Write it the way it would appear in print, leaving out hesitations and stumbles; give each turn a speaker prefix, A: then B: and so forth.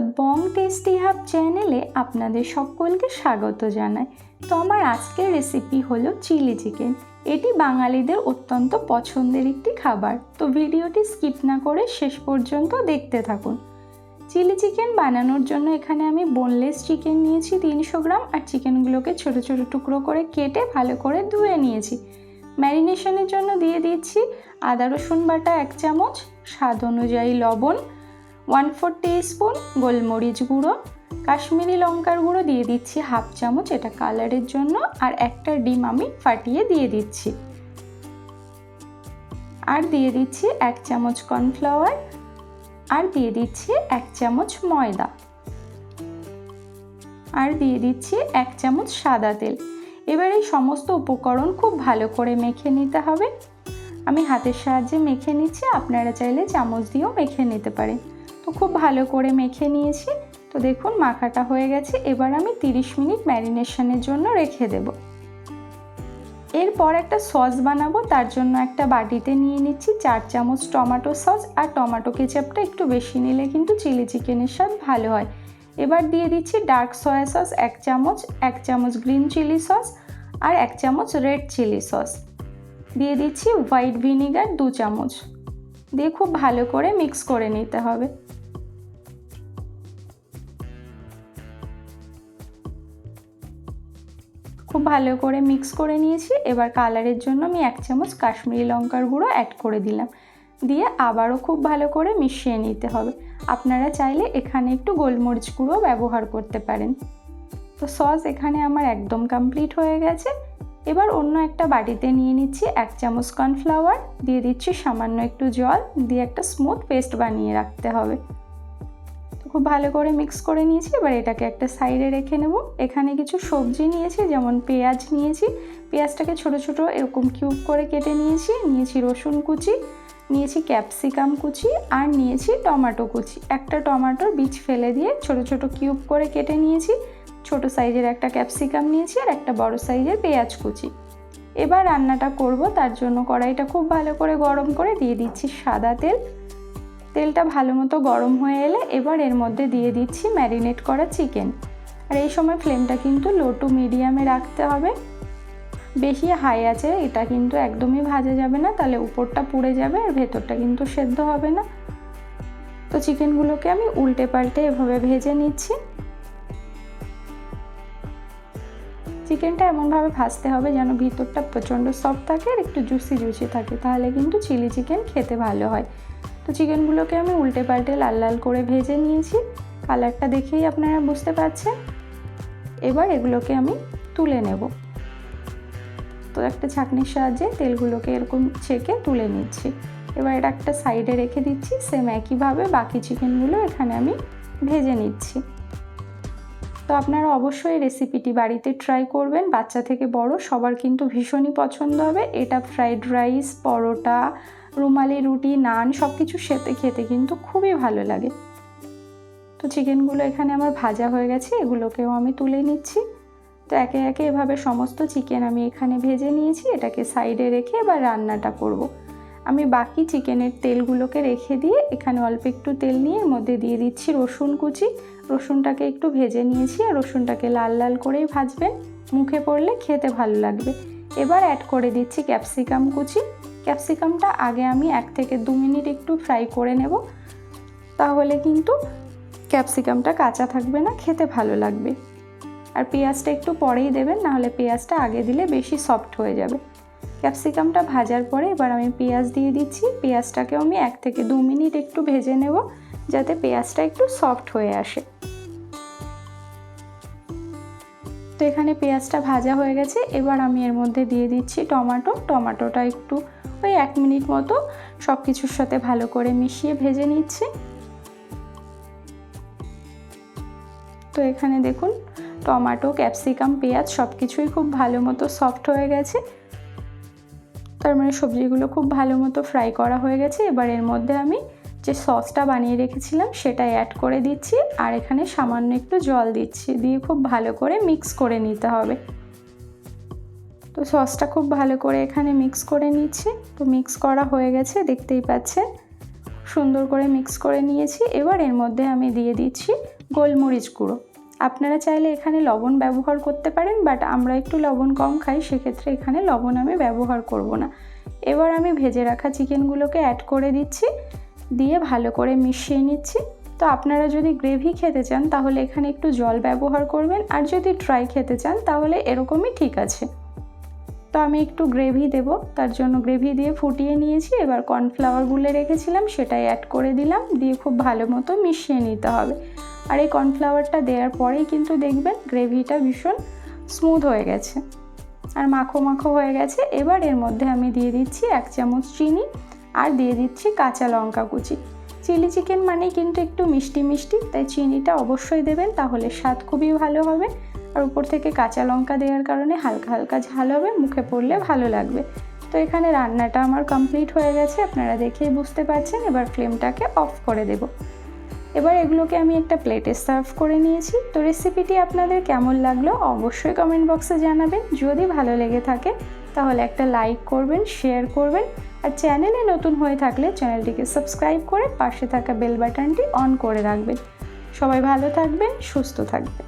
A: The Bong tasty hub চ্যানেলে আপনাদের সকলকে স্বাগত জানাই। তো আমার আজকের রেসিপি হলো চিলি চিকেন। এটি বাঙালিদের অত্যন্ত পছন্দের একটি খাবার। তো ভিডিওটি স্কিপ না করে শেষ পর্যন্ত দেখতে থাকুন। চিলি চিকেন বানানোর জন্য এখানে আমি বোনলেস চিকেন নিয়েছি 300 গ্রাম, আর চিকেনগুলোকে ছোট ছোট টুকরো করে কেটে ভালো করে ধুয়ে নিয়েছি। ম্যারিনেশনের জন্য দিয়ে দিচ্ছি আদা রসুন বাটা 1 চামচ, স্বাদ অনুযায়ী লবণ, 1/4 টিস্পুন গোলমরিচ গুঁড়ো, কাশ্মীরি লঙ্কার গুঁড়ো দিয়ে দিচ্ছি 1/2 চামচ, এটা কালারের জন্য, আর একটা ডিম আমি ফাটিয়ে দিয়ে দিচ্ছি। আর দিয়ে দিচ্ছি 1 চামচ কর্নফ্লাওয়ার, আর দিয়ে দিচ্ছি 1 চামচ ময়দা, আর দিয়ে দিচ্ছি 1 চামচ সাদা তেল। এবার এই সমস্ত উপকরণ খুব ভালো করে মেখে নিতে হবে। আমি হাতের সাহায্যে মেখে নিচ্ছি, আপনারা চাইলে চামচ দিয়েও মেখে নিতে পারেন। তো খুব ভালো করে মেখে নিয়েছি। তো দেখুন মাখাটা হয়ে গেছে। এবার আমি 30 মিনিট ম্যারিনেশনের জন্য রেখে দেব। এরপর একটা সস বানাবো, তার জন্য একটা বাটিতে নিয়ে নিচ্ছি 4 চামচ টমেটো সস, আর টমেটো কেচাপটা একটু বেশি নিলে কিন্তু চিলি চিকেনের স্বাদ ভালো হয়। এবার দিয়ে দিচ্ছি ডার্ক সয়া সস 1 চামচ, 1 চামচ গ্রিন চিলি সস, আর 1 চামচ রেড চিলি সস। দিয়ে দিচ্ছি হোয়াইট ভিনিগার 2 চামচ, দিয়ে খুব ভালো করে মিক্স করে নিতে হবে। খুব ভালো করে মিক্স করে নিয়েছি। এবার কালারের জন্য আমি 1 চামচ কাশ্মীরি লঙ্কার গুঁড়ো অ্যাড করে দিলাম, দিয়ে আবারও খুব ভালো করে মিশিয়ে নিতে হবে। আপনারা চাইলে এখানে একটু গোলমরিচ গুঁড়ো ব্যবহার করতে পারেন। তো সস এখানে আমার একদম কমপ্লিট হয়ে গেছে। এবার অন্য একটা বাটিতে নিয়ে নিচ্ছি 1 চামচ কর্নফ্লাওয়ার, দিয়ে দিচ্ছি সামান্য একটু জল, দিয়ে একটা স্মুথ পেস্ট বানিয়ে রাখতে হবে। তো খুব ভালো করে মিক্স করে নিয়েছি। এবার এটাকে একটা সাইডে রেখে নেব। এখানে কিছু সবজি নিয়েছি, যেমন পেঁয়াজ নিয়েছি। পেঁয়াজটাকে ছোট ছোট এরকম কিউব করে কেটে নিয়েছি রসুন কুচি, নিয়েছি ক্যাপসিকাম কুচি, আর নিয়েছি টমেটো কুচি। একটা টমেটোর বীজ ফেলে দিয়ে ছোট ছোট কিউব করে কেটে নিয়েছি। ছোট সাইজের একটা ক্যাপসিকাম নিয়েছি, আর একটা বড় সাইজের পেঁয়াজ কুচি। এবার রান্নাটা করব, তার জন্য কড়াইটা খুব ভালো করে গরম করে দিয়ে দিচ্ছি সাদা তেল। তেলটা ভালো মতো গরম হয়ে এলে এবার এর মধ্যে দিয়ে দিচ্ছি ম্যারিনেট করা চিকেন। আর এই সময় ফ্লেমটা কিন্তু লো টু মিডিয়ামে রাখতে হবে। বেশি হাই আছে এটা কিন্তু একদমই ভাজা যাবে না, তাহলে উপরটা পুড়ে যাবে আর ভেতরটা কিন্তু সেদ্ধ হবে না। তো চিকেনগুলোকে আমি উল্টে পাল্টে এভাবে ভেজে নিচ্ছি। চিকেনটা এমনভাবে ভাজতে হবে যেন ভিতরটা প্রচণ্ড সফট থাকে আর একটু জুসি জুসি থাকে, তাহলে কিন্তু চিলি চিকেন খেতে ভালো হয়। তো চিকেনগুলোকে আমি উল্টে পাল্টে লাল লাল করে ভেজে নিয়েছি, কালারটা দেখেই আপনারা বুঝতে পারছেন। এবার এগুলোকে আমি তুলে নেব। তো একটা ছাঁকনির সাহায্যে তেলগুলোকে এরকম ছেঁকে তুলে নিচ্ছি। এবার এটা একটা সাইডে রেখে দিচ্ছি। সেম একইভাবে বাকি চিকেনগুলো এখানে আমি ভেজে নিচ্ছি। তো আপনারা অবশ্যই রেসিপিটি বাড়িতে ট্রাই করবেন। বাচ্চা থেকে বড় সবার কিন্তু ভীষণই পছন্দ হবে। এটা ফ্রাইড রাইস, পরোটা, রুমালি রুটি, নান সব কিছুর সাথে খেতে কিন্তু খুবই ভালো লাগে। তো চিকেনগুলো এখানে আমার ভাজা হয়ে গেছে, এগুলোকেও আমি তুলে নিচ্ছি। তো একে একে এভাবে সমস্ত চিকেন আমি এখানে ভেজে নিয়েছি। এটাকে সাইডে রেখে এবার রান্নাটা করব। আমি বাকি চিকেনের তেলগুলোকে রেখে দিয়ে এখানে অল্প একটু তেল নিয়ে এর মধ্যে দিয়ে দিচ্ছি রসুন কুচি। রসুনটাকে একটু ভেজে নিয়েছি, আর রসুনটাকে লাল লাল করেই ভাজবেন, মুখে পড়লে খেতে ভালো লাগবে। এবার অ্যাড করে দিচ্ছি ক্যাপসিকাম কুচি। ক্যাপসিকামটা আগে আমি 1 থেকে 2 মিনিট একটু ফ্রাই করে নেব, তাহলে কিন্তু ক্যাপসিকামটা কাঁচা থাকবে না, খেতে ভালো লাগবে। আর পেঁয়াজটা একটু পরেই দেবেন, নাহলে পেঁয়াজটা আগে দিলে বেশি সফট হয়ে যাবে। ক্যাপসিকামটা ভাজার পরে এবার আমি পেঁয়াজ দিয়ে দিচ্ছি। পেঁয়াজটাকেও আমি 1 থেকে 2 মিনিট একটু ভেজে নেব, যাতে পেঁয়াজটা একটু সফট হয়ে আসে। তো এখানে পেঁয়াজটা ভাজা হয়ে গেছে। এবার আমি এর মধ্যে দিয়ে দিচ্ছি টমেটোটা একটু ওই 1 মিনিট মতো সব কিছুর সাথে ভালো করে মিশিয়ে ভেজে নিচ্ছি। তো এখানে দেখুন টমেটো, ক্যাপসিকাম, পেঁয়াজ সব কিছুই খুব ভালো মতো সফট হয়ে গেছে। তার মানে সবজিগুলো খুব ভালো মতো ফ্রাই করা হয়ে গেছে। এবার এর মধ্যে আমি যে সসটা বানিয়ে রেখেছিলাম সেটা অ্যাড করে দিচ্ছি, আর এখানে সামান্য একটু জল দিচ্ছি, দিয়ে খুব ভালো করে মিক্স করে নিতে হবে। তো সসটা খুব ভালো করে এখানে মিক্স করে নিচ্ছি। তো মিক্স করা হয়ে গেছে, দেখতেই পাচ্ছেন সুন্দর করে মিক্স করে নিয়েছি। এবার এর মধ্যে আমি দিয়ে দিচ্ছি গোলমরিচ গুঁড়ো। আপনারা চাইলে এখানে লবণ ব্যবহার করতে পারেন, বাট আমরা একটু লবণ কম খাই, সেক্ষেত্রে এখানে লবণ আমি ব্যবহার করব না। এবার আমি ভেজে রাখা চিকেনগুলোকে অ্যাড করে দিচ্ছি, দিয়ে ভালো করে মিশিয়ে নিচ্ছি। তো আপনারা যদি গ্রেভি খেতে চান তাহলে এখানে একটু জল ব্যবহার করবেন, আর যদি ড্রাই খেতে চান তাহলে এরকমই ঠিক আছে। তো আমি একটু গ্রেভি দেব, তার জন্য গ্রেভি দিয়ে ফুটিয়ে নিয়েছি। এবার কর্নফ্লাওয়ার গুলে রেখেছিলাম সেটাই অ্যাড করে দিলাম, দিয়ে খুব ভালো মতো মিশিয়ে নিতে হবে। আর এই কর্নফ্লাওয়ারটা দেওয়ার পরেই কিন্তু দেখবেন গ্রেভিটা ভীষণ স্মুথ হয়ে গেছে আর মাখো মাখো হয়ে গেছে। এবার এর মধ্যে আমি দিয়ে দিচ্ছি 1 চামচ চিনি, আর দিয়ে দিচ্ছি কাঁচা লঙ্কা কুচি। চিলি চিকেন মানেই কিন্তু একটু মিষ্টি মিষ্টি, তাই চিনিটা অবশ্যই দেবেন, তাহলে স্বাদ খুবই ভালো হবে। আর উপর থেকে কাঁচা লঙ্কা দেওয়ার কারণে হালকা হালকা ঝাল হবে, মুখে পড়লে ভালো লাগবে। তো এখানে রান্নাটা আমার কমপ্লিট হয়ে গেছে, আপনারা দেখেই বুঝতে পারছেন। এবার ফ্লেমটাকে অফ করে দেব। এবার এগুলোকে আমি একটা প্লেটে সার্ভ করে নিয়েছি। তো রেসিপিটি আপনাদের কেমন লাগলো অবশ্যই কমেন্ট বক্সে জানাবেন। যদি ভালো লেগে থাকে তাহলে একটা লাইক করবেন, শেয়ার করবেন, আর চ্যানেলে নতুন হয়ে থাকলে চ্যানেলটিকে সাবস্ক্রাইব করে পাশে থাকা বেল বাটনটি অন করে রাখবেন। সবাই ভালো থাকবেন, সুস্থ থাকবেন।